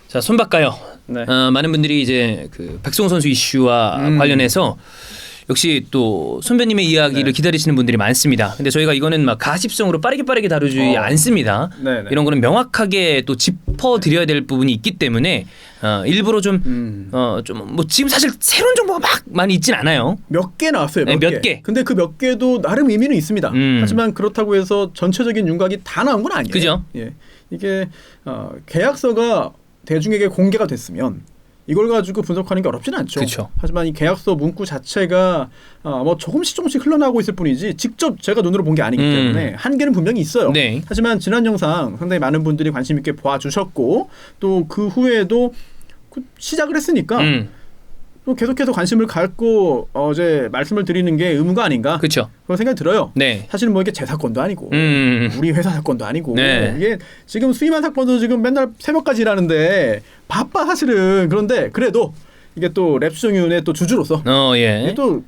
자, 손바까요. 네. 많은 분들이 이제 그 백승호 선수 이슈와 관련해서 역시 또 선배님의 이야기를 기다리시는 분들이 많습니다. 근데 저희가 이거는 막 가십성으로 빠르게 다루지 않습니다. 네네. 이런 거는 명확하게 또 짚어드려야 될 부분이 있기 때문에 일부러 좀 뭐 지금 사실 새로운 정보가 막 많이 있진 않아요. 몇 개 나왔어요. 네, 몇 몇 개. 근데 그 몇 개도 나름 의미는 있습니다. 하지만 그렇다고 해서 전체적인 윤곽이 다 나온 건 아니에요. 그죠? 예. 이게 계약서가 대중에게 공개가 됐으면 이걸 가지고 분석하는 게 어렵진 않죠. 그쵸. 하지만 이 계약서 문구 자체가 뭐 조금씩 흘러나오고 있을 뿐이지 직접 제가 눈으로 본 게 아니기 때문에 한계는 분명히 있어요. 네. 하지만 지난 영상 상당히 많은 분들이 관심 있게 봐주셨고 또 그 후에도 시작을 했으니까 또 계속해서 관심을 갖고 이제 말씀을 드리는 게 의무가 아닌가 그렇죠. 그런 생각이 들어요. 네. 사실 뭐 이게 제 사건도 아니고 우리 회사 사건도 아니고 네. 이게 지금 수임한 사건도 지금 맨날 새벽까지 일하는데 바빠 사실은. 그런데 그래도 이게 또 랩수정윤의 또 주주로서 예. 이게 또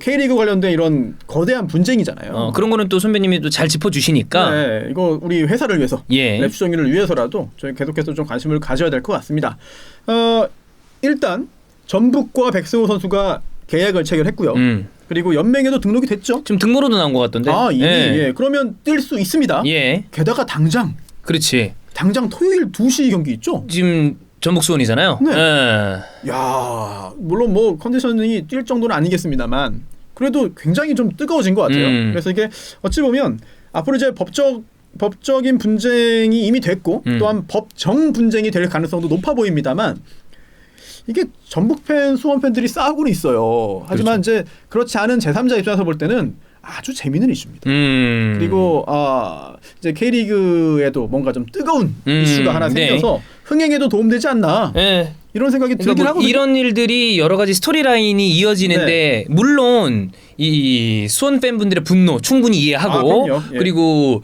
K리그 관련된 이런 거대한 분쟁이잖아요. 그런 거는 또 선배님이 또 잘 짚어주시니까. 네, 이거 우리 회사를 위해서 예. 랩수정윤을 위해서라도 저희 계속해서 좀 관심을 가져야 될 것 같습니다. 일단 전북과 백승호 선수가 계약을 체결했고요. 그리고 연맹에도 등록이 됐죠. 지금 등번호도 나온 것 같던데. 이미 예. 그러면 뛸 수 있습니다. 예. 게다가 당장 토요일 2시 경기 있죠. 지금 전북 수원이잖아요. 네. 예. 야, 물론 뭐 컨디션이 뛸 정도는 아니겠습니다만 그래도 굉장히 좀 뜨거워진 것 같아요. 그래서 이게 어찌 보면 앞으로 이제 법적인 분쟁이 이미 됐고 또한 법정 분쟁이 될 가능성도 높아 보입니다만 이게 전북 팬, 수원 팬들이 싸우고는 있어요. 하지만 그렇죠. 이제 그렇지 않은 제3자 입장에서 볼 때는 아주 재미있는 이슈입니다. 그리고 이제 K리그에도 뭔가 좀 뜨거운 이슈가 하나 생겨서 흥행에도 도움되지 않나 네. 이런 생각이 들긴 하거든요. 이런 일들이 여러 가지 스토리라인이 이어지는데 물론 이 수원 팬분들의 분노 충분히 이해하고 그럼요. 예. 그리고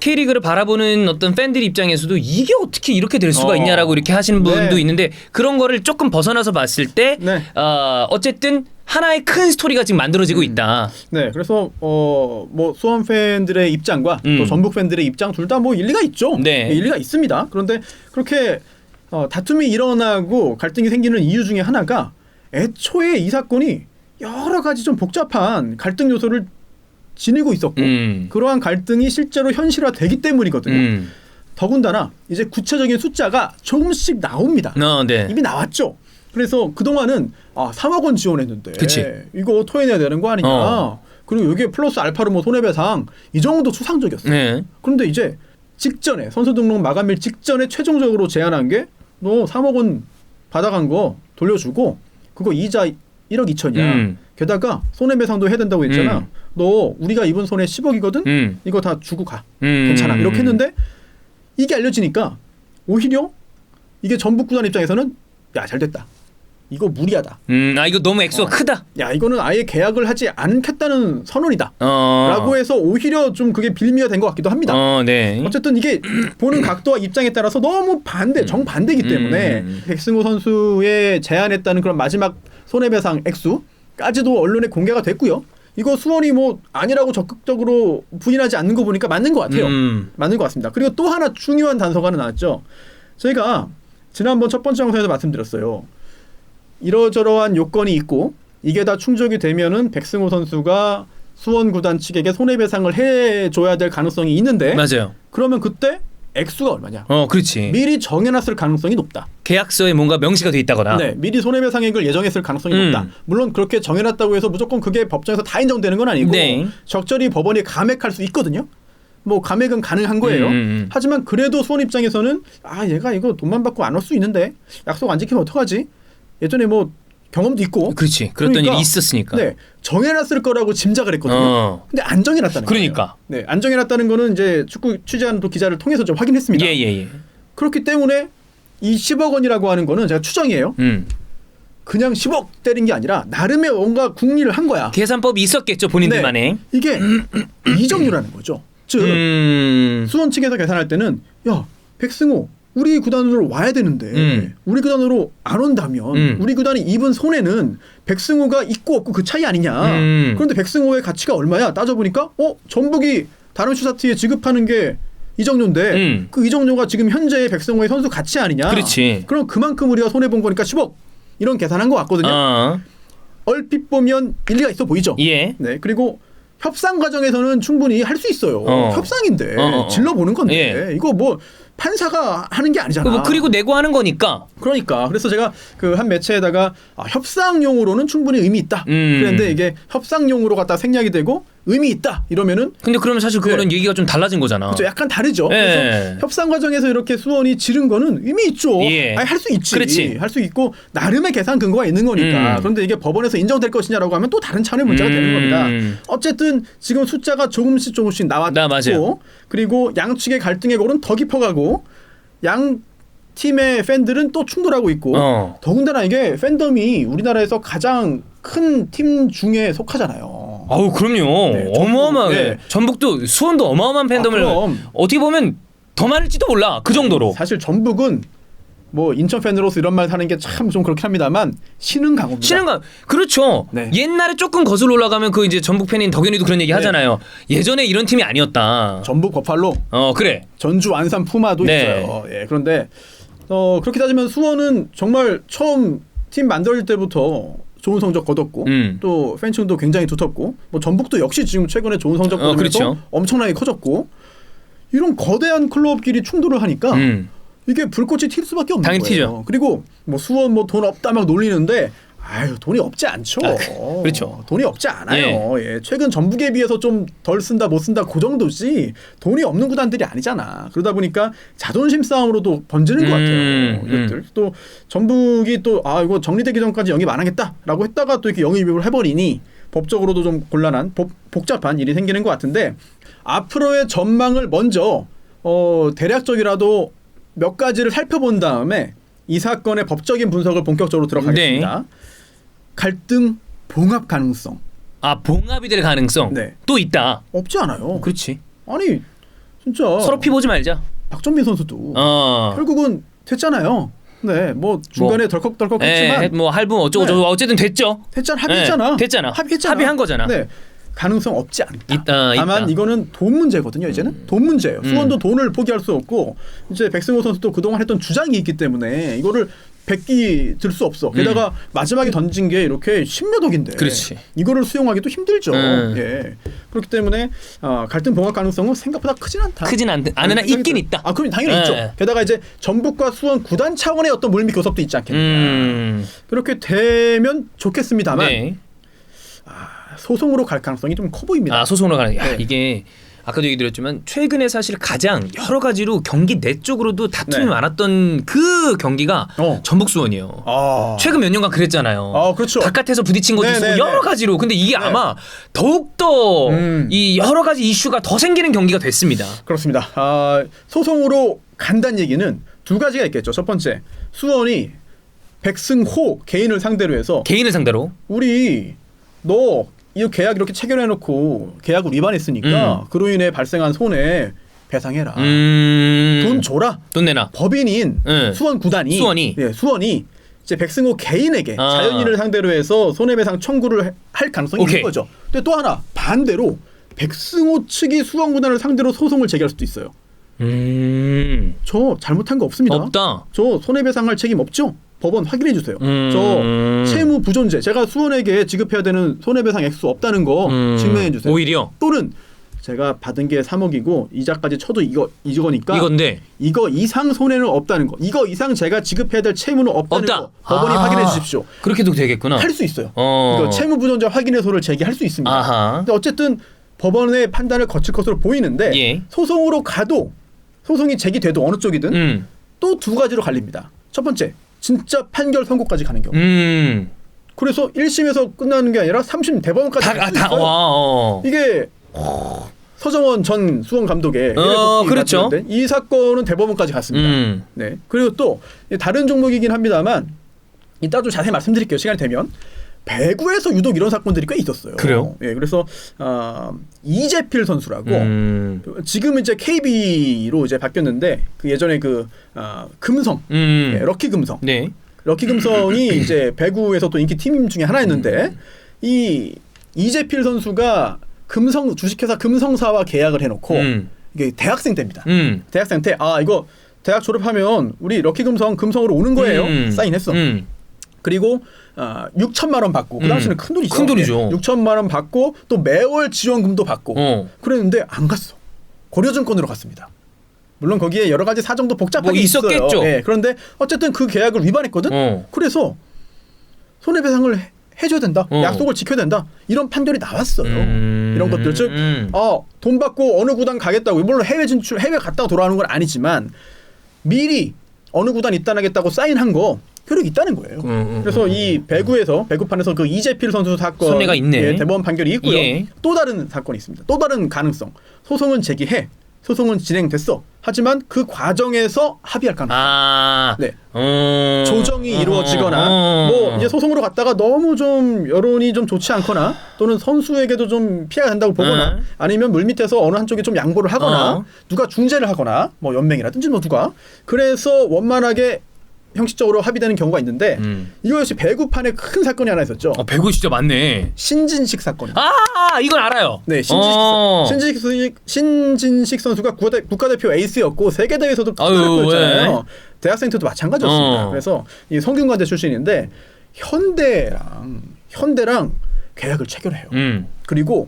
K리그를 바라보는 어떤 팬들 입장에서도 이게 어떻게 이렇게 될 수가 있냐라고 이렇게 하시는 분도 있는데 그런 거를 조금 벗어나서 봤을 때 어쨌든 하나의 큰 스토리가 지금 만들어지고 있다. 네, 그래서 뭐 수원 팬들의 입장과 또 전북 팬들의 입장 둘 다 뭐 일리가 있죠. 네. 일리가 있습니다. 그런데 그렇게 다툼이 일어나고 갈등이 생기는 이유 중에 하나가 애초에 이 사건이 여러 가지 좀 복잡한 갈등 요소를 지니고 있었고 그러한 갈등이 실제로 현실화되기 때문이거든요. 더군다나 이제 구체적인 숫자가 조금씩 나옵니다. 네. 이미 나왔죠. 그래서 그동안은 3억 원 지원했는데 그치. 이거 토해내야 되는 거 아니냐. 그리고 여기에 플러스 알파로 뭐 손해배상 이 정도 추상적이었어요. 네. 그런데 이제 직전에 선수 등록 마감일 직전에 최종적으로 제안한 게 너 3억 원 받아간 거 돌려주고 그거 이자 1억 2천이야. 게다가 손해배상도 해야 된다고 했잖아. 너 우리가 입은 손해 10억이거든. 이거 다 주고 가. 괜찮아. 이렇게 했는데 이게 알려지니까 오히려 이게 전북 구단 입장에서는 야, 잘됐다. 이거 무리하다. 이거 너무 액수가 크다. 야, 이거는 아예 계약을 하지 않겠다는 선언이다. 라고 해서 오히려 좀 그게 빌미가 된 것 같기도 합니다. 네. 어쨌든 이게 보는 각도와 입장에 따라서 너무 정반대이기 때문에 백승호 선수의 제안했다는 그런 마지막 손해배상 액수까지도 언론에 공개가 됐고요. 이거 수원이 뭐 아니라고 적극적으로 부인하지 않는 거 보니까 맞는 것 같아요. 맞는 것 같습니다. 그리고 또 하나 중요한 단서가 하나 나왔죠. 저희가 지난번 첫 번째 영상에서 말씀드렸어요. 이러저러한 요건이 있고 이게 다 충족이 되면은 백승호 선수가 수원 구단 측에게 손해배상을 해줘야 될 가능성이 있는데 맞아요. 그러면 그때 액수가 얼마냐? 그렇지. 미리 정해놨을 가능성이 높다. 계약서에 뭔가 명시가 돼 있다거나. 네, 미리 손해배상액을 예정했을 가능성이 높다. 물론 그렇게 정해놨다고 해서 무조건 그게 법정에서 다 인정되는 건 아니고 적절히 법원이 감액할 수 있거든요. 뭐 감액은 가능한 거예요. 하지만 그래도 수원 입장에서는 얘가 이거 돈만 받고 안 올 수 있는데 약속 안 지키면 어떡하지? 예전에 뭐 경험도 있고. 그렇지. 그랬던 일이 있었으니까. 네, 정해놨을 거라고 짐작을 했거든요. 근데 안 정해놨다는 거예요. 네, 안 정해놨다는 거는 이제 축구 취재하는 또 기자를 통해서 좀 확인했습니다. 그렇기 때문에 이 10억 원이라고 하는 거는 제가 추정이에요. 그냥 10억 때린 게 아니라 나름의 뭔가 궁리를 한 거야. 계산법이 있었겠죠, 본인들만의. 네, 이게 이적료라는 거죠. 즉 수원 측에서 계산할 때는 야, 백승호 우리 구단으로 와야 되는데 우리 구단으로 안 온다면 우리 구단이 입은 손해는 백승호가 있고 없고 그 차이 아니냐. 그런데 백승호의 가치가 얼마야? 따져보니까 전북이 다른 슈사트에 지급하는 게 이정료인데 그 이정료가 지금 현재 백승호의 선수 가치 아니냐. 그렇지. 그럼 그만큼 우리가 손해 본 거니까 10억 이런 계산한 것 같거든요. 얼핏 보면 일리가 있어 보이죠. 예. 네. 그리고 협상 과정에서는 충분히 할 수 있어요. 협상인데 질러보는 건데 이거 뭐 판사가 하는 게 아니잖아. 그리고 내고 하는 거니까. 그러니까 그래서 제가 그 한 매체에다가 협상용으로는 충분히 의미 있다. 그런데 이게 협상용으로 갖다 생략이 되고 의미 있다 이러면은. 근데 그러면 사실 그거는 얘기가 좀 달라진 거잖아. 그렇죠. 약간 다르죠. 그래서 협상 과정에서 이렇게 수원이 지른 거는 의미 있죠. 할 수 있지. 그렇지. 할 수 있고 나름의 계산 근거가 있는 거니까. 그런데 이게 법원에서 인정될 것이냐라고 하면 또 다른 차원의 문제가 되는 겁니다. 어쨌든 지금 숫자가 조금씩 나왔고 그리고 양측의 갈등의 골은 더 깊어가고 양 팀의 팬들은 또 충돌하고 있고 더군다나 이게 팬덤이 우리나라에서 가장 큰 팀 중에 속하잖아요. 아우 그럼요. 네, 어마어마하게. 네. 전북도 수원도 어마어마한 팬덤을 어떻게 보면 더 많을지도 몰라. 그 정도로. 사실 전북은 뭐 인천 팬으로서 이런 말 하는 게 참 좀 그렇긴 합니다만 신흥강호입니다. 신흥강 그렇죠. 네. 옛날에 조금 거슬러 올라가면 그 이제 전북 팬인 덕현이도 그런 얘기 하잖아요. 예전에 이런 팀이 아니었다. 전북 버팔로. 그래. 전주 안산 푸마도 있어요. 예, 그런데 그렇게 따지면 수원은 정말 처음 팀 만들어질 때부터 좋은 성적 거뒀고 또 팬층도 굉장히 두텁고 뭐 전북도 역시 지금 최근에 좋은 성적 거두면서 그렇죠. 엄청나게 커졌고 이런 거대한 클럽끼리 충돌을 하니까 이게 불꽃이 튈 수밖에 없는 당연히 거예요. 튀죠. 그리고 뭐 수원 뭐 돈 없다 막 놀리는데 아유 돈이 없지 않죠. 그렇죠. 돈이 없지 않아요. 예. 최근 전북에 비해서 좀 덜 쓴다 못 쓴다 그 정도지 돈이 없는 구단들이 아니잖아. 그러다 보니까 자존심 싸움으로도 번지는 것 같아요. 이것들 또 전북이 또 이거 정리되기 전까지 영입 안 하겠다라고 했다가 또 이렇게 영입을 해버리니 법적으로도 좀 곤란한 복잡한 일이 생기는 것 같은데 앞으로의 전망을 먼저 대략적이라도 몇 가지를 살펴본 다음에 이 사건의 법적인 분석을 본격적으로 들어가겠습니다. 갈등 봉합 가능성. 봉합이 될 가능성 또 있다. 없지 않아요. 그렇지. 아니 진짜 서로 피 보지 말자. 박정민 선수도 결국은 됐잖아요. 네, 뭐 중간에 덜컥덜컥 했지만 뭐 할부 어쩌고 저쩌고 어쨌든 됐죠. 합의했잖아. 됐잖아. 합의한 거잖아. 네. 가능성 없지 않다. 있다. 다만 이거는 돈 문제거든요. 이제는 돈 문제예요. 수원도 돈을 포기할 수 없고 이제 백승호 선수도 그동안 했던 주장이 있기 때문에 이거를 백기 들 수 없어. 게다가 마지막에 던진 게 이렇게 10몇억인데 그렇지. 이거를 수용하기도 힘들죠. 예. 그렇기 때문에 갈등 봉합 가능성은 생각보다 크진 않다. 않으나 있긴 있다. 그럼 당연히 있죠. 게다가 이제 전북과 수원 구단 차원의 어떤 물밑 교섭도 있지 않겠느냐. 그렇게 되면 좋겠습니다만 소송으로 갈 가능성이 좀 커 보입니다. 소송으로 가는 이게 아까도 얘기 드렸지만 최근에 사실 가장 여러 가지로 경기 내 쪽으로도 다툼이 많았던 그 경기가 전북 수원이에요. 최근 몇 년간 그랬잖아요. 그렇죠. 바깥에서 부딪힌 것도 있고 여러 가지로. 근데 이게 아마 더욱더 이 여러 가지 이슈가 더 생기는 경기가 됐습니다. 그렇습니다. 소송으로 간다는 얘기는 두 가지가 있겠죠. 첫 번째, 수원이 백승호 개인을 상대로 해서 우리 너 이 계약 이렇게 체결해놓고 계약을 위반했으니까 그로 인해 발생한 손해 배상해라. 돈 줘라. 돈 내놔. 법인인 수원 구단이 수원이 이제 백승호 개인에게 자연인을 상대로 해서 손해배상 청구를 할 가능성이 있는 거죠. 근데 또 하나 반대로 백승호 측이 수원 구단을 상대로 소송을 제기할 수도 있어요. 저 잘못한 거 없습니다. 없다. 저 손해배상할 책임 없죠. 법원 확인해 주세요. 저 채무 부존재 제가 수원에게 지급해야 되는 손해배상 액수 없다는 거 증명해 주세요. 오히려 또는 제가 받은 게 3억이고 이자까지 쳐도 이거니까 이건데 이거 이상 손해는 없다는 거. 이거 이상 제가 지급해야 될 채무는 없다는 거. 법원이 확인해 주십시오. 그렇게도 되겠구나. 할 수 있어요. 그러니까 채무 부존재 확인해서를 제기할 수 있습니다. 근데 어쨌든 법원의 판단을 거칠 것으로 보이는데 소송으로 가도 소송이 제기돼도 어느 쪽이든 또 두 가지로 갈립니다. 첫 번째, 진짜 판결 선고까지 가는 경우. 그래서 1심에서 끝나는 게 아니라 3심 대법원까지 갈 수 있어요. 이게 서정원 전 수원 감독의 그렇죠. 이 사건은 대법원까지 갔습니다. 네. 그리고 또 다른 종목이긴 합니다만 이따 좀 자세히 말씀드릴게요. 시간이 되면. 배구에서 유독 이런 사건들이 꽤 있었어요. 그래요? 예, 그래서 이재필 선수라고 지금은 이제 KB로 이제 바뀌었는데 그 예전에 그 금성, 럭키 금성, 럭키 금성이 이제 배구에서 또 인기 팀 중에 하나였는데 이 이재필 선수가 금성 주식회사 금성사와 계약을 해놓고 이게 대학생 때입니다. 대학생 때 이거 대학 졸업하면 우리 럭키금성으로 오는 거예요. 사인했어. 그리고 6천만 원 받고 그 당시는 큰 돈이죠. 큰 돈이죠. 6천만 원 받고 또 매월 지원금도 받고 그랬는데 안 갔어. 고려증권으로 갔습니다. 물론 거기에 여러 가지 사정도 복잡하게 뭐 있었겠죠. 있어요. 네, 그런데 어쨌든 그 계약을 위반했거든. 그래서 손해배상을 해줘야 된다. 약속을 지켜야 된다. 이런 판결이 나왔어요. 이런 것들 즉 돈 받고 어느 구단 가겠다고 물론 해외 진출 해외 갔다가 돌아오는 건 아니지만 미리 어느 구단 입단하겠다고 사인한 거 효력이 있다는 거예요. 그래서 이 배구판에서 그 이재필 선수 사건 선례가 있네. 예, 대법원 판결이 있고요. 예. 또 다른 사건이 있습니다. 또 다른 가능성. 소송은 제기해. 소송은 진행됐어. 하지만 그 과정에서 합의할 가능성. 네. 조정이 이루어지거나 뭐 이제 소송으로 갔다가 너무 좀 여론이 좀 좋지 않거나 또는 선수에게도 좀 피해가 된다고 보거나 아니면 물밑에서 어느 한쪽이 좀 양보를 하거나 누가 중재를 하거나 뭐 연맹이라든지 뭐 누가 그래서 원만하게 형식적으로 합의되는 경우가 있는데 이거 역시 배구판에 큰 사건이 하나 있었죠. 배구 진짜 많네. 신진식 사건입니다. 이건 알아요. 네, 신진식 선수가 국가대표 에이스였고 세계 대회에서도 출전했잖아요. 대학생 때도 마찬가지였습니다. 그래서 이 성균관대 출신인데 현대랑 계약을 체결해요. 그리고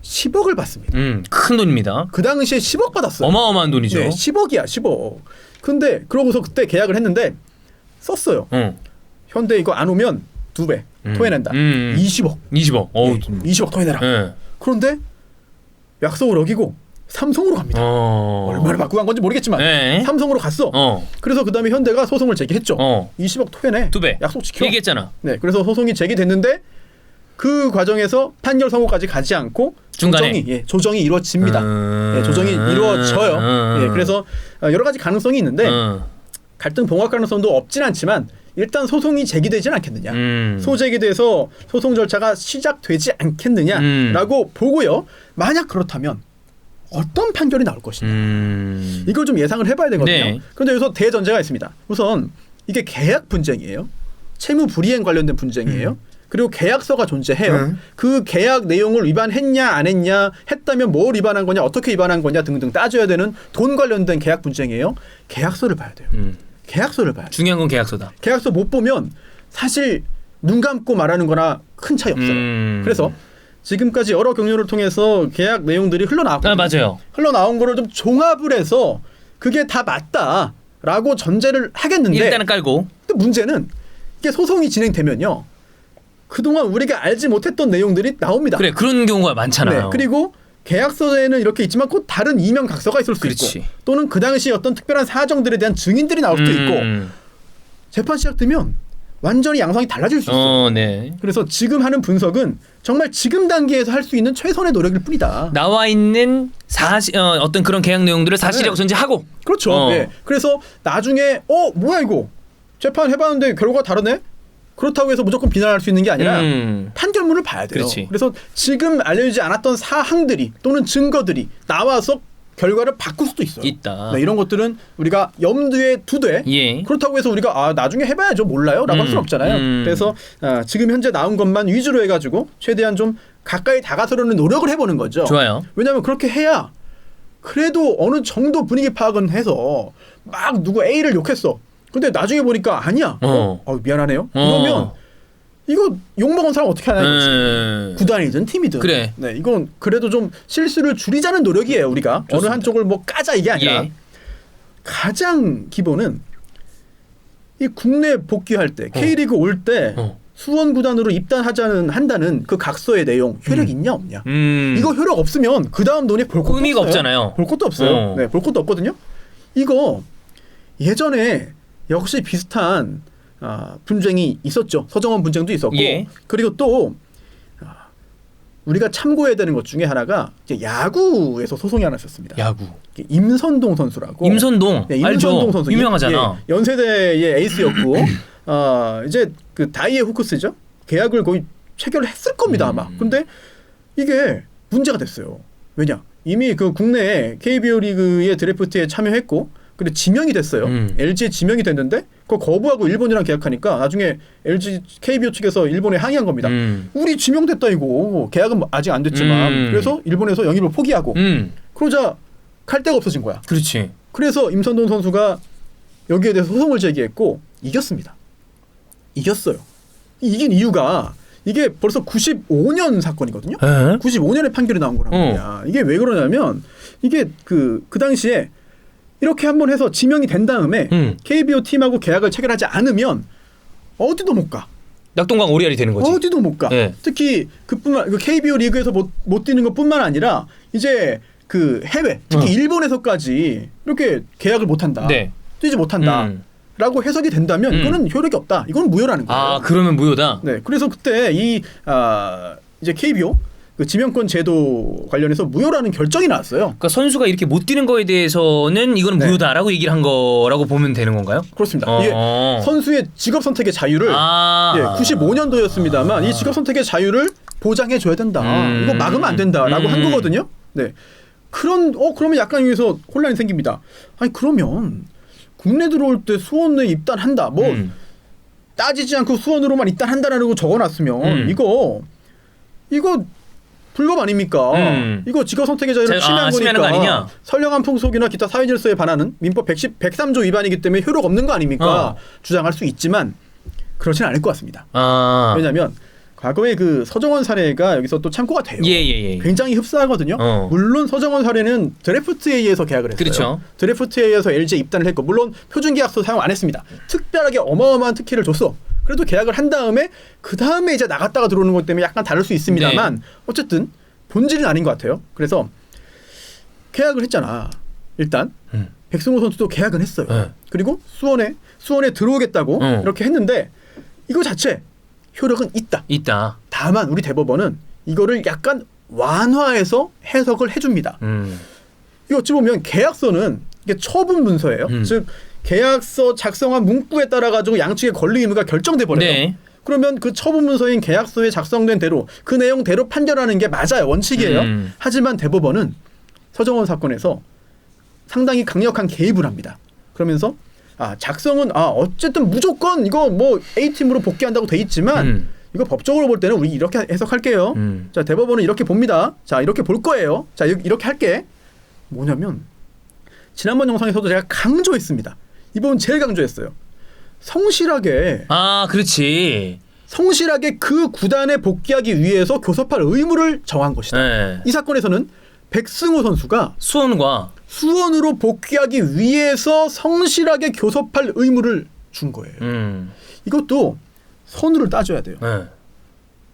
10억을 받습니다. 큰 돈입니다. 그 당시에 10억 받았어요. 어마어마한 돈이죠. 네, 10억이야, 10억. 근데 그러고서 그때 계약을 했는데 썼어요. 현대 이거 안 오면 2배 토해낸다. 20억. 20억. 네, 20억 토해내라. 그런데 약속을 어기고 삼성으로 갑니다. 얼마를 받고 간 건지 모르겠지만 삼성으로 갔어. 그래서 그 다음에 현대가 소송을 제기했죠. 20억 토해내. 2배. 약속 지켜. 얘기했잖아. 네, 그래서 소송이 제기됐는데 그 과정에서 판결 선고까지 가지 않고 중간에 조정이 이루어집니다. 조정이 이루어져요. 그래서 여러 가지 가능성이 있는데 갈등 봉합 가능성도 없진 않지만 일단 소송이 제기되진 않겠느냐. 소제기돼서 소송 절차가 시작되지 않겠느냐라고 보고요. 만약 그렇다면 어떤 판결이 나올 것이냐. 이걸 좀 예상을 해봐야 되거든요. 네. 그런데 여기서 대전제가 있습니다. 우선 이게 계약 분쟁이에요. 채무 불이행 관련된 분쟁이에요. 그리고 계약서가 존재해요. 그 계약 내용을 위반했냐 안 했냐 했다면 뭘 위반한 거냐 어떻게 위반한 거냐 등등 따져야 되는 돈 관련된 계약 분쟁이에요. 계약서를 봐야 돼요. 계약서를 봐야 돼요. 중요한 건 계약서다. 계약서 못 보면 사실 눈 감고 말하는 거나 큰 차이 없어요. 그래서 지금까지 여러 경로를 통해서 계약 내용들이 흘러나왔거든요. 맞아요. 흘러나온 거를 좀 종합을 해서 그게 다 맞다라고 전제를 하겠는데 일단은 깔고 근데 문제는 이게 소송이 진행되면요. 그동안 우리가 알지 못했던 내용들이 나옵니다. 그래 그런 경우가 많잖아요. 네, 그리고 계약서에는 이렇게 있지만 꼭 다른 이명 각서가 있을 수 있고 또는 그 당시 어떤 특별한 사정들에 대한 증인들이 나올 수도 있고 재판 시작되면 완전히 양상이 달라질 수 있어요. 네. 그래서 지금 하는 분석은 정말 지금 단계에서 할 수 있는 최선의 노력일 뿐이다. 나와 있는 어떤 그런 계약 내용들을 사실이라고 전제하고 그렇죠. 네. 그래서 나중에 뭐야 이거 재판 해봤는데 결과가 다르네. 그렇다고 해서 무조건 비난할 수 있는 게 아니라 판결문을 봐야 돼요. 그렇지. 그래서 지금 알려지지 않았던 사항들이 또는 증거들이 나와서 결과를 바꿀 수도 있어요. 있다. 네, 이런 것들은 우리가 염두에 두되 그렇다고 해서 우리가 나중에 해봐야죠 몰라요 라고 할 수는 없잖아요. 그래서 지금 현재 나온 것만 위주로 해가지고 최대한 좀 가까이 다가서려는 노력을 해보는 거죠. 좋아요. 왜냐하면 그렇게 해야 그래도 어느 정도 분위기 파악은 해서 막 누구 A를 욕했어. 근데 나중에 보니까 아니야. 미안하네요. 그러면 이거 욕먹은 사람 어떻게 하냐 이거지. 구단이든 팀이든. 그래. 네, 이건 그래도 좀 실수를 줄이자는 노력이에요. 우리가. 좋습니다. 어느 한쪽을 뭐 까자 이게 아니라 가장 기본은 이 국내 복귀할 때 K리그 올 때 수원 구단으로 한다는 그 각서의 내용 효력 있냐 없냐. 이거 효력 없으면 그 다음 논의 볼 것도 의미가 없어요. 없잖아요. 볼 것도 없어요. 네, 볼 것도 없거든요. 이거 예전에 역시 비슷한 분쟁이 있었죠. 서정원 분쟁도 있었고 그리고 또 우리가 참고해야 되는 것 중에 하나가 이제 야구에서 소송이 하나 있었습니다. 야구. 임선동 선수라고. 임선동. 네, 알죠. 선수. 유명하잖아. 연세대의 에이스였고 이제 그 다이에 후크스죠. 계약을 거의 체결했을 겁니다 아마. 근데 이게 문제가 됐어요. 왜냐? 이미 그 국내 KBO 리그의 드래프트에 참여했고 그리고 지명이 됐어요. LG에 지명이 됐는데 그거 거부하고 일본이랑 계약하니까 나중에 LG KBO 측에서 일본에 항의한 겁니다. 우리 지명됐다 이거. 계약은 아직 안 됐지만 그래서 일본에서 영입을 포기하고 그러자 갈 데가 없어진 거야. 그렇지. 그래서 임선동 선수가 여기에 대해서 소송을 제기했고 이겼습니다. 이겼어요. 이긴 이유가 이게 벌써 95년 사건이거든요. 95년에 판결이 나온 거란 말이야. 이게 왜 그러냐면 이게 그 당시에 이렇게 한번 해서 지명이 된 다음에 KBO 팀하고 계약을 체결하지 않으면 어디도 못 가. 낙동강 오리알이 되는 거지. 어디도 못 가. 네. 특히 그 KBO 리그에서 못 뛰는 것뿐만 아니라 이제 그 해외 특히 일본에서까지 이렇게 계약을 못 한다. 네. 뛰지 못한다. 라고 해석이 된다면 이거는 효력이 없다. 이건 무효라는 거예요. 아, 그러면 무효다. 네. 그래서 그때 이제 KBO 그 지명권 제도 관련해서 무효라는 결정이 나왔어요. 그러니까 선수가 이렇게 못 뛰는 거에 대해서는 이거는 네. 무효다라고 얘기를 한 거라고 보면 되는 건가요? 그렇습니다. 이게 선수의 직업 선택의 자유를 95년도였습니다만 이 직업 선택의 자유를 보장해 줘야 된다. 이거 막으면 안 된다라고 한 거거든요. 네. 그러면 약간 여기서 혼란이 생깁니다. 아니 그러면 국내 들어올 때 수원에 입단한다. 뭐 따지지 않고 수원으로만 입단한다라는 거 적어놨으면 이거 불법 아닙니까? 이거 직업 선택의 자유를 침해한 침해하는 거 거니까 아니냐? 선량한 풍속이나 기타 사회 질서에 반하는 민법 103조 위반이기 때문에 효력 없는 거 아닙니까? 주장할 수 있지만 그렇지는 않을 것 같습니다. 왜냐하면 과거에 그 서정원 사례가 여기서 또 참고가 돼요. 예. 굉장히 흡사하거든요. 물론 서정원 사례는 드래프트에 의해서 계약을 했어요. 그렇죠. 드래프트에 의해서 LG에 입단을 했고 물론 표준계약서 사용 안 했습니다. 특별하게 어마어마한 특혜를 줬어. 그래도 계약을 한 다음에 그 다음에 이제 나갔다가 들어오는 것 때문에 약간 다를 수 있습니다만 네. 어쨌든 본질은 아닌 것 같아요. 그래서 계약을 했잖아. 일단 백승호 선수도 계약은 했어요. 그리고 수원에 들어오겠다고 이렇게 했는데 이거 자체 효력은 있다. 다만 우리 대법원은 이거를 약간 완화해서 해석을 해줍니다. 이거 어찌 보면 계약서는 이게 처분 문서예요. 즉 계약서 작성한 문구에 따라 가지고 양측의 권리 의무가 결정돼 버려요. 네. 그러면 그 처분 문서인 계약서에 작성된 대로 그 내용대로 판결하는 게 맞아요. 원칙이에요. 하지만 대법원은 서정원 사건에서 상당히 강력한 개입을 합니다. 그러면서 작성은 어쨌든 무조건 이거 뭐 A팀으로 복귀한다고 돼 있지만 이거 법적으로 볼 때는 우리 이렇게 해석할게요. 자, 대법원은 이렇게 봅니다. 자, 이렇게 볼 거예요. 자, 이렇게 할게. 뭐냐면 지난번 영상에서도 제가 강조했습니다. 이 부분 제일 강조했어요. 성실하게 그렇지. 성실하게 그 구단에 복귀하기 위해서 교섭할 의무를 정한 것이다. 네. 이 사건에서는 백승호 선수가 수원으로 복귀하기 위해서 성실하게 교섭할 의무를 준 거예요. 이것도 선우를 따져야 돼요.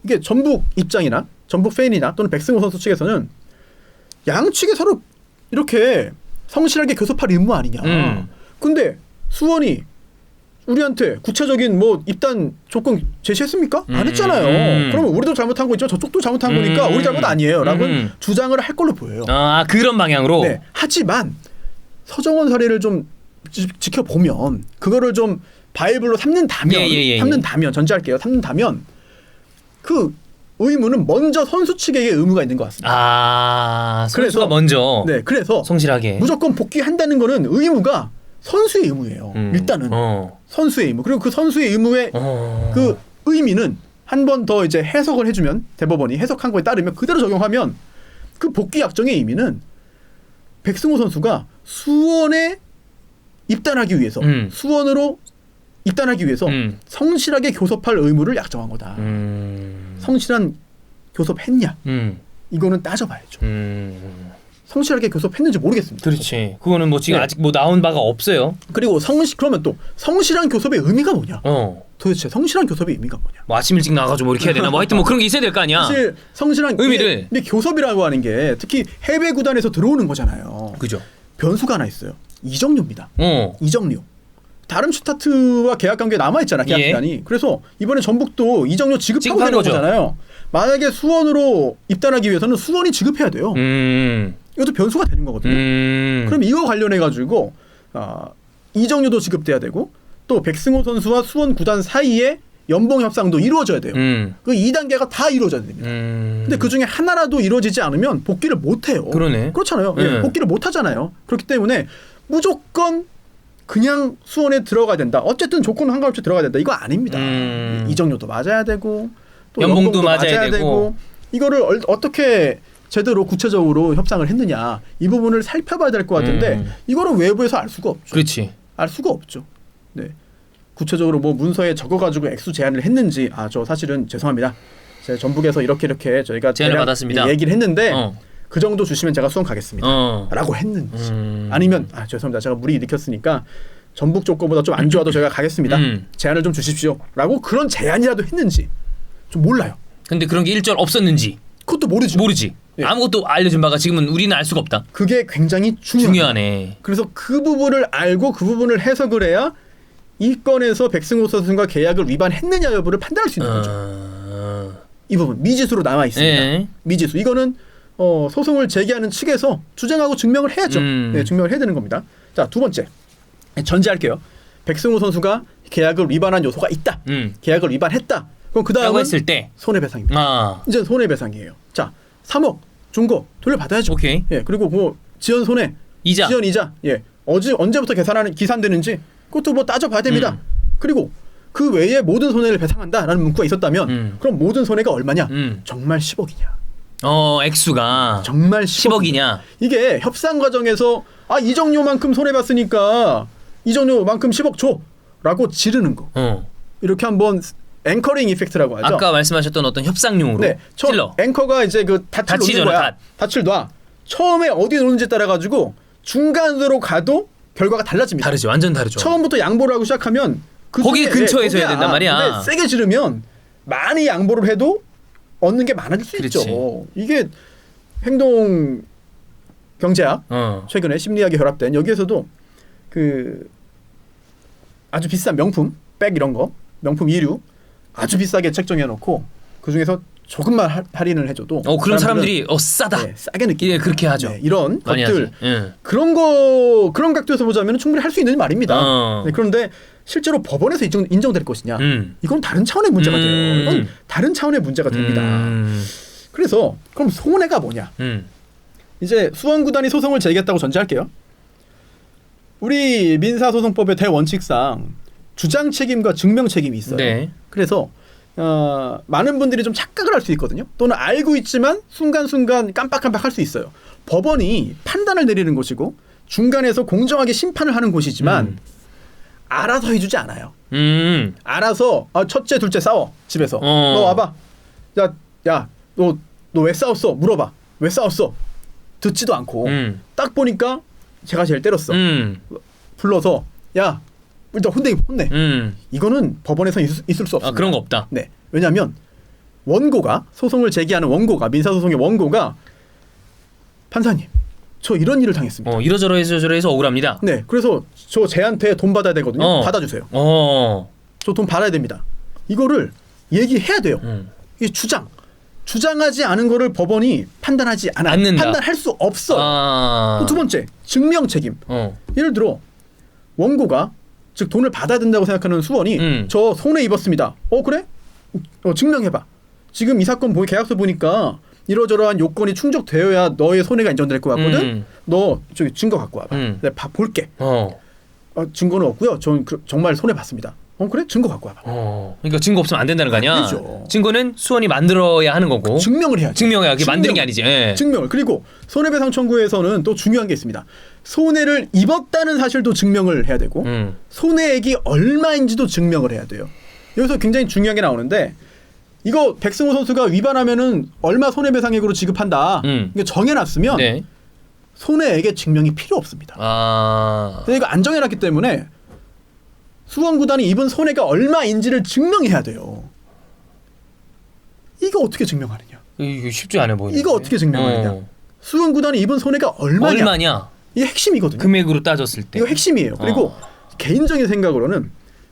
이게 전북 입장이나 전북 팬이나 또는 백승호 선수 측에서는 양측에 서로 이렇게 성실하게 교섭할 의무 아니냐. 근데 수원이 우리한테 구체적인 뭐 입단 조건 제시했습니까? 안 했잖아요. 그러면 우리도 잘못한 거 있죠. 저쪽도 잘못한 거니까 우리 잘못 아니에요. 라고 주장을 할 걸로 보여요. 그런 방향으로? 네. 하지만 서정원 사례를 좀 지켜보면 그거를 좀 바이블로 삼는다면 전제할게요. 삼는다면 그 의무는 먼저 선수 측에게 의무가 있는 것 같습니다. 선수가 그래서 먼저 네, 그래서 성실하게 무조건 복귀한다는 거는 의무가 선수의 의무예요. 일단은 선수의 의무. 그리고 그 선수의 의무의 그 의미는 한 번 더 이제 해석을 해주면 대법원이 해석한 거에 따르면 그대로 적용하면 그 복귀 약정의 의미는 백승호 선수가 수원에 입단하기 위해서 수원으로 입단하기 위해서 성실하게 교섭할 의무를 약정한 거다. 성실한 교섭했냐? 이거는 따져봐야죠. 성실하게 교섭했는지 모르겠습니다. 그렇지. 그거는 뭐 지금 아직 뭐 나온 바가 없어요. 그리고 그러면 또 성실한 교섭의 의미가 뭐냐? 도대체 성실한 교섭의 의미가 뭐냐? 뭐 아침 일찍 나가가지고 뭐 이렇게 해야 되나? 뭐 하여튼 뭐 그런 게 있어야 될 거 아니야. 사실 성실한 의미를. 근데 교섭이라고 하는 게 특히 해외 구단에서 들어오는 거잖아요. 그죠. 변수가 하나 있어요. 이적료입니다. 이적료. 다른 슈타트와 계약 관계 남아 있잖아. 계약 기간이. 그래서 이번에 전북도 이적료 지급하고 되는 거잖아요. 만약에 수원으로 입단하기 위해서는 수원이 지급해야 돼요. 이것도 변수가 되는 거거든요. 그럼 이거 관련해 가지고 이적료도 지급돼야 되고 또 백승호 선수와 수원 구단 사이에 연봉 협상도 이루어져야 돼요. 그 2단계가 다 이루어져야 됩니다. 근데 그 중에 하나라도 이루어지지 않으면 복귀를 못 해요. 그러네. 그렇잖아요. 복귀를 못 하잖아요. 그렇기 때문에 무조건 그냥 수원에 들어가야 된다. 어쨌든 조건은 상관없이 들어가야 된다. 이거 아닙니다. 이적료도 맞아야 되고 또 연봉도 맞아야 되고 이거를 어떻게 제대로 구체적으로 협상을 했느냐 이 부분을 살펴봐야 될 것 같은데 이거는 외부에서 알 수가 없죠. 그렇지. 알 수가 없죠. 네. 구체적으로 뭐 문서에 적어가지고 액수 제안을 했는지 저 사실은 죄송합니다. 제 전북에서 이렇게 저희가 제안을 받았습니다. 얘기를 했는데 그 정도 주시면 제가 수원 가겠습니다. 라고 했는지 아니면 죄송합니다. 제가 무리 일으켰으니까 전북 조건보다 좀 안 좋아도 제가 가겠습니다. 제안을 좀 주십시오. 라고 그런 제안이라도 했는지 좀 몰라요. 근데 그런 게 일절 없었는지 그것도 모르지. 예. 아무것도 알려준 바가 지금은 우리는 알 수가 없다. 그게 굉장히 중요하네. 그래서 그 부분을 알고 그 부분을 해석을 해야 이 건에서 백승호 선수가 계약을 위반했느냐 여부를 판단할 수 있는 거죠. 이 부분 미지수로 남아 있습니다. 예. 미지수 이거는 소송을 제기하는 측에서 주장하고 증명을 해야죠. 네, 증명을 해야 되는 겁니다. 자, 두 번째 전제할게요. 백승호 선수가 계약을 위반한 요소가 있다. 계약을 위반했다. 그럼 그 다음은 했을 때 손해배상입니다. 이제 손해배상이에요. 자, 3억 중고 돌려받아야죠. 오케이. 예, 그리고 뭐 지연 손해, 지연 이자, 예, 언제부터 계산되는지 그것도 뭐 따져봐야 됩니다. 그리고 그 외에 모든 손해를 배상한다라는 문구가 있었다면 그럼 모든 손해가 얼마냐? 정말 10억이냐? 액수가 정말 10억이냐? 이게 협상 과정에서 이정료만큼 손해봤으니까 이정료만큼 10억 줘라고 지르는 거. 이렇게 한번 앵커링 이펙트라고 하죠. 아까 말씀하셨던 어떤 협상용으로. 네, 찔러. 앵커가 이제 그 닻을 놓는 거야. 닻을 놔. 처음에 어디 놓는지 따라 가지고 중간으로 가도 결과가 달라집니다. 다르지, 완전 다르죠. 처음부터 양보를 하고 시작하면 거기 근처에서 해야 된단 말이야. 근데 세게 지르면 많이 양보를 해도 얻는 게 많아질 수 있죠. 이게 행동 경제학 최근에 심리학이 결합된 여기에서도 그 아주 비싼 명품 백 이런 거 명품 이류 아주 비싸게 책정해 놓고 그 중에서 조금만 할인을 해줘도 그런 사람들이 싸다. 네, 싸게 느끼게 그렇게 하죠. 네, 이런 것들 예. 그런 각도에서 보자면 충분히 할 수 있는 말입니다. 네, 그런데 실제로 법원에서 인정될 것이냐? 이건 다른 차원의 문제가 돼요. 이건 다른 차원의 문제가 됩니다. 그래서 그럼 손해가 뭐냐? 이제 수원구단이 소송을 제기했다고 전제할게요. 우리 민사소송법의 대원칙상 주장 책임과 증명 책임이 있어요. 네. 그래서 많은 분들이 좀 착각을 할 수 있거든요. 또는 알고 있지만 순간순간 깜빡깜빡 할 수 있어요. 법원이 판단을 내리는 곳이고 중간에서 공정하게 심판을 하는 곳이지만 알아서 해주지 않아요. 알아서 첫째 둘째 싸워 집에서 너 와봐. 야 너 왜 싸웠어? 물어봐. 왜 싸웠어? 듣지도 않고 딱 보니까 제가 제일 때렸어. 불러서 야 일단 혼내. 이거는 법원에서 있을 수 없습니다. 그런 거 없다. 네. 왜냐하면 원고가 소송을 제기하는 원고가 민사소송의 원고가 판사님 저 이런 일을 당했습니다. 이러저러해서 억울합니다. 네. 그래서 저 쟤한테 돈 받아야 되거든요. 받아주세요. 저 돈 받아야 됩니다. 이거를 얘기해야 돼요. 이게 주장하지 않은 거를 법원이 판단하지 않는다. 판단할 수 없어. 또 두 번째 증명 책임. 예를 들어 원고가 즉 돈을 받아야 된다고 생각하는 수원이 저 손해 입었습니다. 그래? 증명해봐. 지금 이 사건 계약서 보니까 이러저러한 요건이 충족되어야 너의 손해가 인정될 것 같거든. 너 저기 증거 갖고 와봐. 내가 볼게. 증거는 없고요. 전 정말 손해 봤습니다. 그래? 증거 갖고 와봐. 그러니까 증거 없으면 안 된다는 거 아니야? 되죠. 증거는 수원이 만들어야 하는 거고. 증명을 해야지. 증명해야. 만드는 게 아니지. 예. 증명을. 그리고 손해배상 청구에서는 또 중요한 게 있습니다. 손해를 입었다는 사실도 증명을 해야 되고 손해액이 얼마인지도 증명을 해야 돼요. 여기서 굉장히 중요한 게 나오는데 이거 백승호 선수가 위반하면은 얼마 손해배상액으로 지급한다. 이게 정해놨으면 네. 손해액의 증명이 필요 없습니다. 근데 이거 안 정해놨기 때문에 수원구단이 입은 손해가 얼마인지를 증명해야 돼요. 이거 어떻게 증명하느냐? 이거 쉽지 않아 보이네. 이거 어떻게 증명하느냐? 수원구단이 입은 손해가 얼마냐? 이게 핵심이거든요. 금액으로 따졌을 때. 이거 핵심이에요. 그리고 개인적인 생각으로는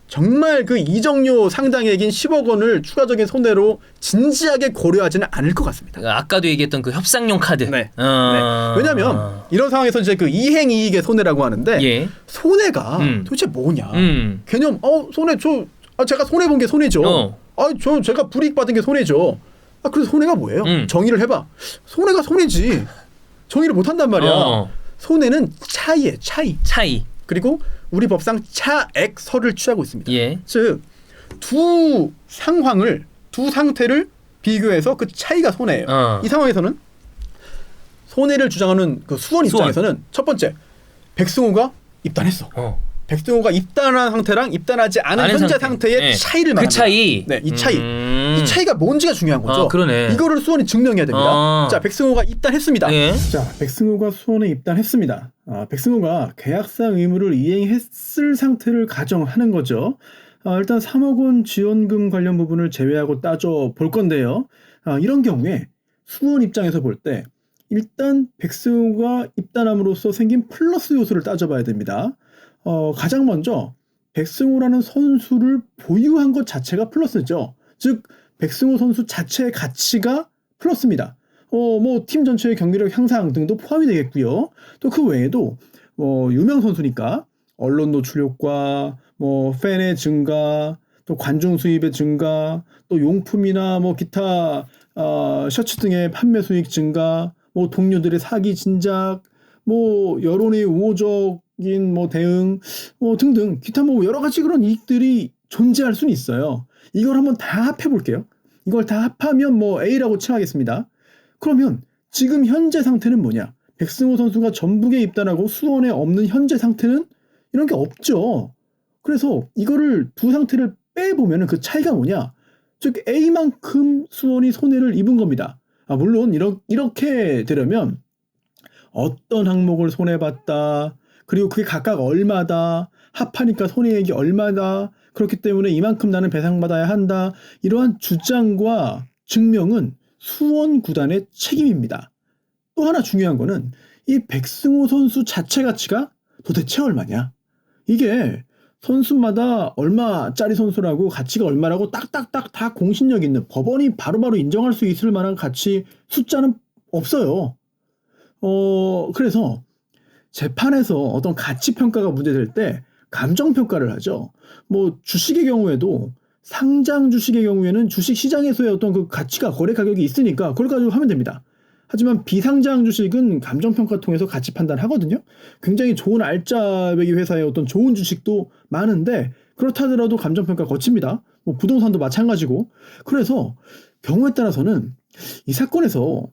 정말 그 이정료 상당액인 10억 원을 추가적인 손해로 진지하게 고려하지는 않을 것 같습니다. 아까도 얘기했던 그 협상용 카드. 네. 왜냐하면 이런 상황에서 이제 그 이행이익의 손해라고 하는데 손해가 도대체 뭐냐? 개념 손해 제가 손해 본 게 손해죠. 제가 불이익 받은 게 손해죠. 그래서 손해가 뭐예요? 정의를 해봐. 손해가 손해지. 정의를 못 한단 말이야. 손해는 차이예요. 차이. 그리고 우리 법상 차액설을 취하고 있습니다. 즉 두 상태를 비교해서 그 차이가 손해예요. 이 상황에서는 손해를 주장하는 그 수원 입장에서는 첫 번째 백승호가 입단했어. 백승호가 입단한 상태랑 입단하지 않은 현재 상태의 네. 차이를 그 말합니다. 차이. 네, 이 차이. 이 차이가 뭔지가 중요한 거죠. 그러네. 이거를 수원이 증명해야 됩니다. 자, 백승호가 입단했습니다. 네. 자, 백승호가 수원에 입단했습니다. 백승호가 계약상 의무를 이행했을 상태를 가정하는 거죠. 일단 3억 원 지원금 관련 부분을 제외하고 따져 볼 건데요. 이런 경우에 수원 입장에서 볼 때 일단 백승호가 입단함으로써 생긴 플러스 요소를 따져봐야 됩니다. 가장 먼저 백승호라는 선수를 보유한 것 자체가 플러스죠. 즉 백승호 선수 자체의 가치가 플러스입니다. 뭐 팀 전체의 경기력 향상 등도 포함이 되겠고요. 또 그 외에도 유명 선수니까 언론 노출 효과, 뭐 팬의 증가, 또 관중 수입의 증가, 또 용품이나 뭐 기타 셔츠 등의 판매 수익 증가, 뭐 동료들의 사기 진작, 뭐 여론의 우호적인 뭐 대응, 뭐 등등 기타 뭐 여러 가지 그런 이익들이 존재할 수는 있어요. 이걸 한번 다 합해 볼게요. 이걸 다 합하면 뭐 A라고 칭하겠습니다. 그러면 지금 현재 상태는 뭐냐? 백승호 선수가 전북에 입단하고 수원에 없는 현재 상태는 이런 게 없죠. 그래서 이거를 두 상태를 빼보면 그 차이가 뭐냐? 즉 A만큼 수원이 손해를 입은 겁니다. 물론 이렇게 되려면 어떤 항목을 손해봤다. 그리고 그게 각각 얼마다. 합하니까 손해액이 얼마다. 그렇기 때문에 이만큼 나는 배상받아야 한다. 이러한 주장과 증명은 수원 구단의 책임입니다. 또 하나 중요한 거는 이 백승호 선수 자체 가치가 도대체 얼마냐. 이게 선수마다 얼마짜리 선수라고 가치가 얼마라고 딱딱딱 다 공신력 있는 법원이 바로바로 인정할 수 있을 만한 가치 숫자는 없어요. 그래서 재판에서 어떤 가치 평가가 문제될 때 감정 평가를 하죠. 뭐 주식의 경우에도 상장 주식의 경우에는 주식 시장에서의 어떤 그 가치가 거래 가격이 있으니까 그걸 가지고 하면 됩니다. 하지만 비상장 주식은 감정 평가 통해서 가치 판단하거든요. 굉장히 좋은 알짜배기 회사의 어떤 좋은 주식도 많은데 그렇다 하더라도 감정 평가 거칩니다. 뭐 부동산도 마찬가지고. 그래서 경우에 따라서는 이 사건에서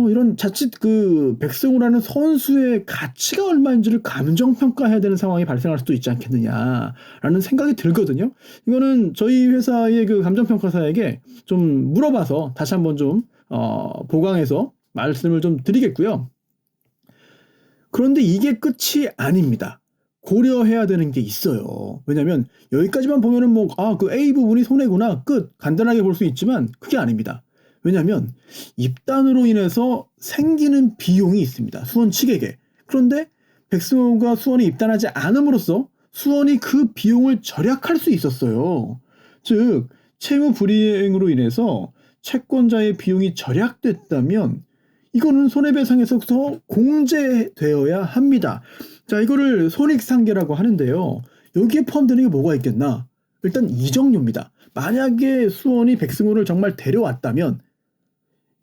이런 자칫 그 백승호라는 선수의 가치가 얼마인지를 감정 평가해야 되는 상황이 발생할 수도 있지 않겠느냐라는 생각이 들거든요. 이거는 저희 회사의 그 감정 평가사에게 좀 물어봐서 다시 한번 좀 보강해서 말씀을 좀 드리겠고요. 그런데 이게 끝이 아닙니다. 고려해야 되는 게 있어요. 왜냐하면 여기까지만 보면은 뭐 그 A 부분이 손해구나 끝 간단하게 볼 수 있지만 그게 아닙니다. 왜냐하면 입단으로 인해서 생기는 비용이 있습니다. 수원 측에게. 그런데 백승호가 수원에 입단하지 않음으로써 수원이 그 비용을 절약할 수 있었어요. 즉 채무 불이행으로 인해서 채권자의 비용이 절약됐다면 이거는 손해배상에서 공제되어야 합니다. 자, 이거를 손익상계라고 하는데요. 여기에 포함되는 게 뭐가 있겠나? 일단 이적료입니다. 만약에 수원이 백승호를 정말 데려왔다면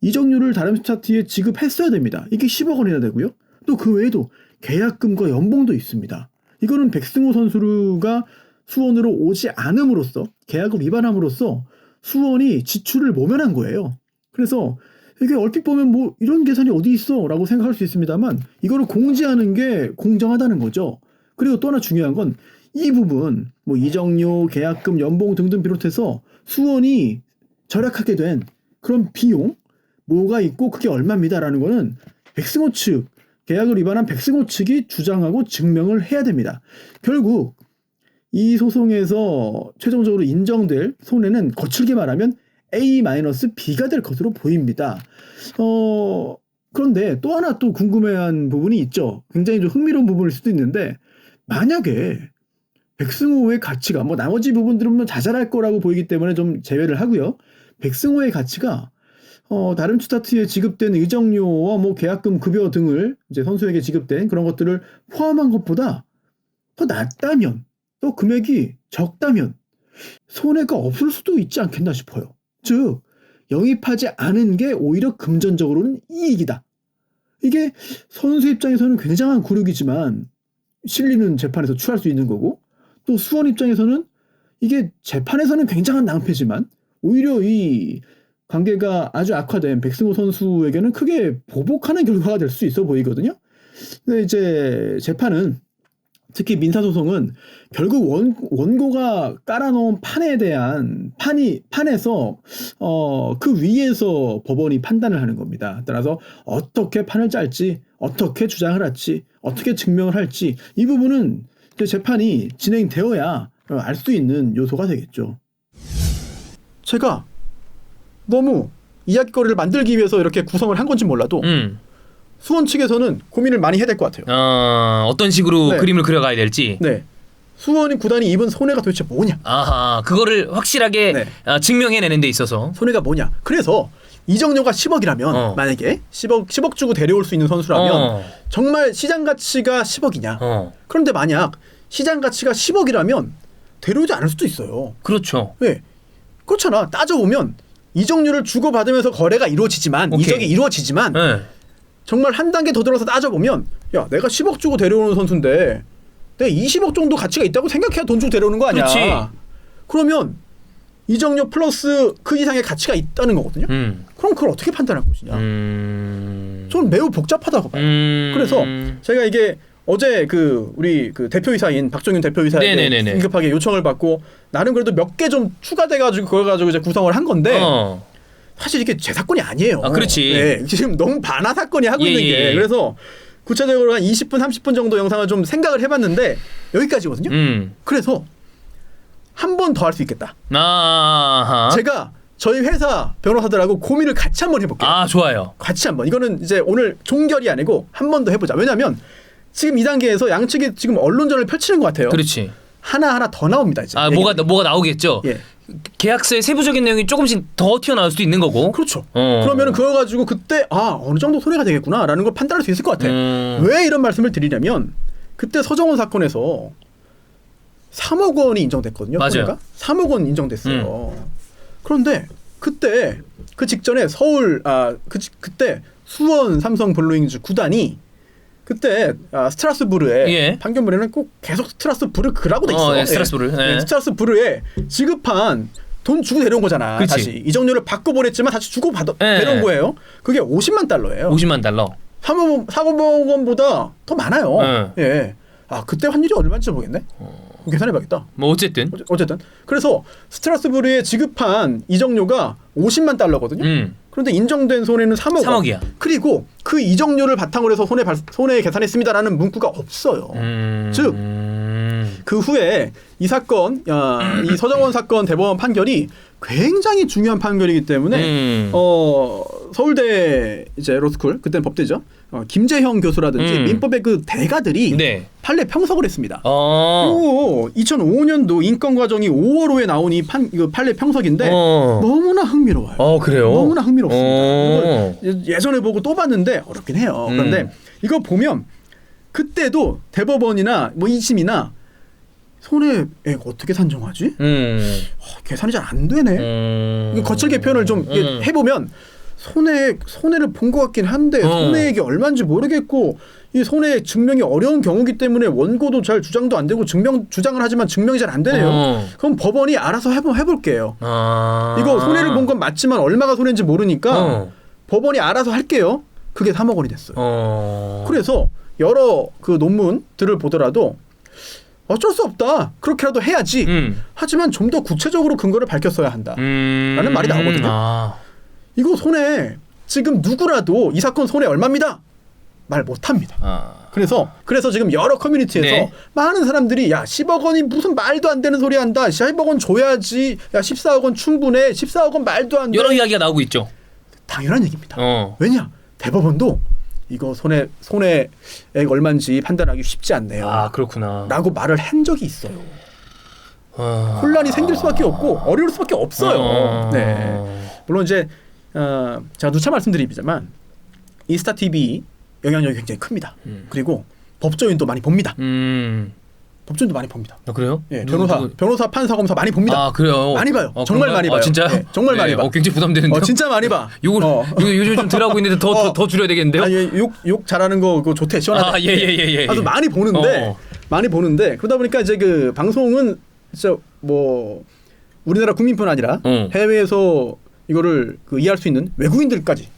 이적료를 다름스타트에 지급했어야 됩니다. 이게 10억 원이나 되고요. 또 그 외에도 계약금과 연봉도 있습니다. 이거는 백승호 선수가 수원으로 오지 않음으로써 계약을 위반함으로써 수원이 지출을 모면한 거예요. 그래서 이게 얼핏 보면 뭐 이런 계산이 어디 있어 라고 생각할 수 있습니다만 이거를 공지하는 게 공정하다는 거죠. 그리고 또 하나 중요한 건 이 부분 뭐 이적료, 계약금, 연봉 등등 비롯해서 수원이 절약하게 된 그런 비용 뭐가 있고 그게 얼마입니다라는 거는 백승호 측 계약을 위반한 백승호 측이 주장하고 증명을 해야 됩니다. 결국 이 소송에서 최종적으로 인정될 손해는 거칠게 말하면 A-B가 될 것으로 보입니다. 그런데 또 하나 또 궁금해한 부분이 있죠. 굉장히 좀 흥미로운 부분일 수도 있는데 만약에 백승호의 가치가 뭐 나머지 부분들은 뭐 자잘할 거라고 보이기 때문에 좀 제외를 하고요. 백승호의 가치가 다른 스타트에 지급된 이적료와 뭐 계약금, 급여 등을 이제 선수에게 지급된 그런 것들을 포함한 것보다 더 낮다면 또 금액이 적다면 손해가 없을 수도 있지 않겠나 싶어요. 즉 영입하지 않은 게 오히려 금전적으로는 이익이다. 이게 선수 입장에서는 굉장한 굴욕이지만 실리는 재판에서 취할 수 있는 거고 또 수원 입장에서는 이게 재판에서는 굉장한 낭패지만 오히려 이 관계가 아주 악화된 백승호 선수에게는 크게 보복하는 결과가 될 수 있어 보이거든요. 근데 이제 재판은 특히 민사소송은 결국 원고가 깔아놓은 판에 대한 판에서 그 위에서 법원이 판단을 하는 겁니다. 따라서 어떻게 판을 짤지, 어떻게 주장을 할지, 어떻게 증명을 할지 이 부분은 이제 재판이 진행되어야 알 수 있는 요소가 되겠죠. 제가 너무 이야기거리를 만들기 위해서 이렇게 구성을 한 건지 몰라도 수원 측에서는 고민을 많이 해야 될 것 같아요. 어떤 식으로 네. 그림을 그려가야 될지. 네. 수원이 구단이 입은 손해가 도대체 뭐냐? 아하, 그거를 확실하게 네. 증명해내는 데 있어서. 손해가 뭐냐? 그래서 이정료가 10억이라면 만약에 10억 주고 데려올 수 있는 선수라면 정말 시장 가치가 10억이냐? 그런데 만약 시장 가치가 10억이라면 데려오지 않을 수도 있어요. 그렇죠. 네. 그렇잖아. 따져보면 이정료를 주고받으면서 거래가 이루어지지만 오케이. 이적이 이루어지지만 네. 정말 한 단계 더 들어서 따져보면 야 내가 10억 주고 데려오는 선수인데 내가 20억 정도 가치가 있다고 생각해야 돈 주고 데려오는 거 아니야. 그렇지. 그러면 이정료 플러스 그 이상의 가치가 있다는 거거든요. 그럼 그걸 어떻게 판단할 것이냐. 저는 매우 복잡하다고 봐요. 그래서 제가 이게 어제 우리 대표이사인 박종윤 대표이사에게 네네네네. 긴급하게 요청을 받고 나름 그래도 몇 개 좀 추가돼가지고 그걸 가지고 이제 구성을 한 건데 사실 이게 제 사건이 아니에요. 아, 그렇지. 네, 지금 너무 반하 사건이 하고 예, 있는 게 예. 그래서 구체적으로 한 20분 30분 정도 영상을 좀 생각을 해봤는데 여기까지거든요. 그래서 한 번 더 할 수 있겠다. 아하. 제가 저희 회사 변호사들하고 고민을 같이 한번 해볼게요. 아, 좋아요. 같이 한번. 이거는 이제 오늘 종결이 아니고 한 번 더 해보자. 왜냐하면 지금 이 단계에서 양측이 지금 언론전을 펼치는 것 같아요. 그렇지. 하나 더 나옵니다. 이제. 아, 뭐가 나오겠죠. 예. 계약서의 세부적인 내용이 조금씩 더 튀어나올 수도 있는 거고. 그렇죠. 그러면은 그거 가지고 그때 어느 정도 손해가 되겠구나라는 걸 판단할 수 있을 것 같아. 왜 이런 말씀을 드리냐면 그때 서정원 사건에서 3억 원이 인정됐거든요. 맞아요. 손해가 3억 원 인정됐어요. 그런데 그때 그 직전에 그때 수원 삼성 블루잉즈 구단이 그때 스트라스부르에 예. 판결문에는 꼭 계속 스트라스부르크라고 돼 있어. 예, 스트라스부르. 예. 네, 스트라스부르에 지급한 돈 주고 데려온 거잖아. 그치. 다시 이정료를 받고 보냈지만 다시 주고 예. 데려온 거예요. 그게 50만 달러예요. 50만 달러. 3억 원보다 더 많아요. 예. 그때 환율이 얼마인지 모르겠네. 계산해봐야겠다. 뭐 어쨌든. 그래서 스트라스부르에 지급한 이정료가 50만 달러거든요. 그런데 인정된 손해는 3억 원. 3억이야. 그리고 그 이정료를 바탕으로 해서 손해 계산했습니다라는 문구가 없어요. 즉 그 후에 이 사건, 이 서정원 사건 대법원 판결이 굉장히 중요한 판결이기 때문에 서울대 이제 로스쿨 그때는 법대죠. 김재형 교수라든지 민법의 그 대가들이 네. 판례 평석을 했습니다. 그리고 2005년도 인권 과정이 5월 후에 나온 이거 판례 평석인데 너무나 흥미로워요. 그래요? 너무나 흥미롭습니다. 이걸 예전에 보고 또 봤는데 어렵긴 해요. 그런데 이거 보면 그때도 대법원이나 뭐 2심이나 손해액 어떻게 산정하지? 계산이 잘 안 되네. 거칠게 표현을 좀 해보면 손해를 본 것 같긴 한데 손해액이 얼마인지 모르겠고 이 손해액 증명이 어려운 경우기 때문에 원고도 잘 주장도 안 되고 주장을 하지만 증명이 잘 안 되네요. 그럼 법원이 알아서 해볼게요. 이거 손해를 본 건 맞지만 얼마가 손해인지 모르니까 법원이 알아서 할게요. 그게 3억 원이 됐어요. 그래서 여러 그 논문들을 보더라도 어쩔 수 없다. 그렇게라도 해야지. 하지만 좀 더 구체적으로 근거를 밝혔어야 한다. 라는 말이 나오거든요. 이거 손해 지금 누구라도 이 사건 손해 얼마입니다. 말 못합니다. 그래서 지금 여러 커뮤니티에서 많은 사람들이 야 10억 원이 무슨 말도 안 되는 소리 한다. 10억 원 줘야지. 야 14억 원 충분해. 14억 원 말도 안 돼. 여러 이야기가 나오고 있죠. 당연한 얘기입니다. 왜냐? 대법원도 이거 손해액 얼마인지 판단하기 쉽지 않네요. 그렇구나. 라고 말을 한 적이 있어요. 혼란이 생길 수밖에 없고 어려울 수밖에 없어요. 네. 물론 이제 제가 누차 말씀드리자만 인스타 TV 영향력이 굉장히 큽니다. 그리고 법조인도 많이 봅니다. 법조인도 많이 봅니다. 그래요? 예, 변호사, 판사, 검사 많이 봅니다. 그래요? 많이 봐요. 정말 많이 봐요. 진짜요? 네, 정말 많이 봐. 굉장히 부담되는데요? 진짜 많이 봐. 이거 요즘 좀 덜하고 있는데 더 줄여야 되겠는데요? 아니, 욕 잘하는 거 그거 좋대. 시원하대. 예. 아주 많이 보는데 그러다 보니까 이제 그 방송은 진짜 뭐 우리나라 국민뿐 아니라 해외에서 이거를 이해할 수 있는 외국인들까지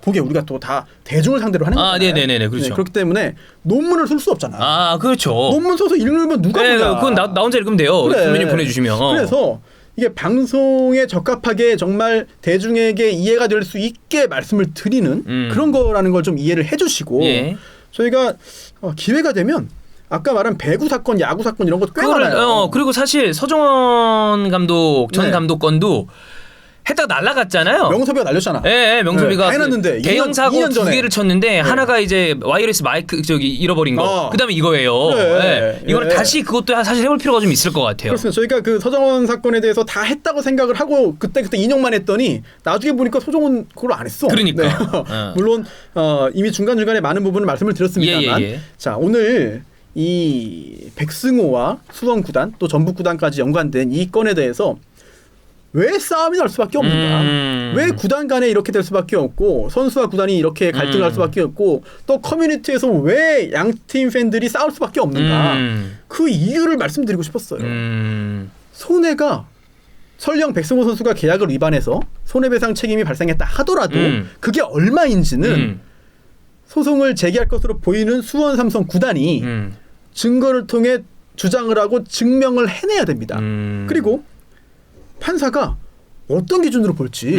보게 우리가 또 다 대중을 상대로 하는 거잖아요. 네네네, 그렇죠. 네, 그렇기 때문에 논문을 쓸 수 없잖아. 그렇죠. 논문 써서 읽으면 누가 보냐. 그건 나 혼자 읽으면 돼요. 그래. 선배님 보내주시면. 그래서 이게 방송에 적합하게 정말 대중에게 이해가 될 수 있게 말씀을 드리는 그런 거라는 걸 좀 이해를 해주시고 예. 저희가 기회가 되면 아까 말한 배구 사건, 야구 사건 이런 것도 꽤 많아요. 그리고 사실 서정원 감독 전 감독 건도 했다가 날라갔잖아요. 명섭이가 날렸잖아. 네, 명섭이가 해놨는데 대형 사고 2년 두 전에. 개를 쳤는데 하나가 이제 와이어리스 마이크 잃어버린 거. 그다음에 이거예요. 그래. 이거는 다시 그것도 사실 해볼 필요가 좀 있을 것 같아요. 그렇습니다. 저희가 그 서정원 사건에 대해서 다 했다고 생각을 하고 그때 인용만 했더니 나중에 보니까 서정원 그걸 안 했어. 그러니까. 네. 물론 이미 중간중간에 많은 부분을 말씀을 드렸습니다만 예. 자 오늘 이 백승호와 수원 구단 또 전북 구단까지 연관된 이 건에 대해서 왜 싸움이 날 수밖에 없는가? 왜 구단 간에 이렇게 될 수밖에 없고 선수와 구단이 이렇게 갈등할 수밖에 없고 또 커뮤니티에서 왜 양팀 팬들이 싸울 수밖에 없는가? 그 이유를 말씀드리고 싶었어요. 손해가 설령 백승호 선수가 계약을 위반해서 손해배상 책임이 발생했다 하더라도 그게 얼마인지는 소송을 제기할 것으로 보이는 수원 삼성 구단이 증거를 통해 주장을 하고 증명을 해내야 됩니다. 그리고 판사가 어떤 기준으로 볼지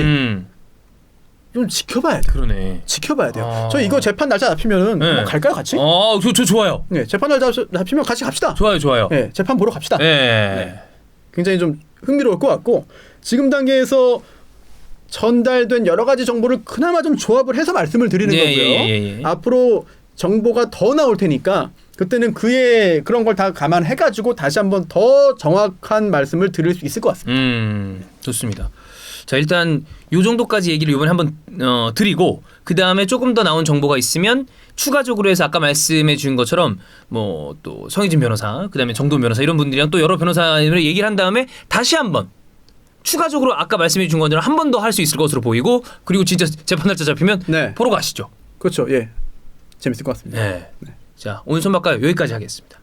좀 지켜봐야 돼요. 그러네. 지켜봐야 돼요. 저 이거 재판 날짜 잡히면은 뭐 갈까요, 같이? 저 좋아요. 네, 재판 날짜 잡히면 같이 갑시다. 좋아요. 네, 재판 보러 갑시다. 네. 굉장히 좀 흥미로울 것 같고 지금 단계에서 전달된 여러 가지 정보를 그나마 좀 조합을 해서 말씀을 드리는 거고요. 앞으로 정보가 더 나올 테니까 그때는 그런 걸 다 감안해가지고 다시 한번 더 정확한 말씀을 드릴 수 있을 것 같습니다. 좋습니다. 자 일단 요 정도까지 얘기를 이번에 한번 드리고 그 다음에 조금 더 나온 정보가 있으면 추가적으로 해서 아까 말씀해 주신 것처럼 뭐 또 성희진 변호사 그 다음에 정도원 변호사 이런 분들이랑 또 여러 변호사를 얘기를 한 다음에 다시 한번 추가적으로 아까 말씀해 준 것처럼 한 번 더 할 수 있을 것으로 보이고 그리고 진짜 재판 날짜 잡히면 보러 가시죠. 그렇죠. 예, 재밌을 것 같습니다. 자 오늘 손바꿔 여기까지 하겠습니다.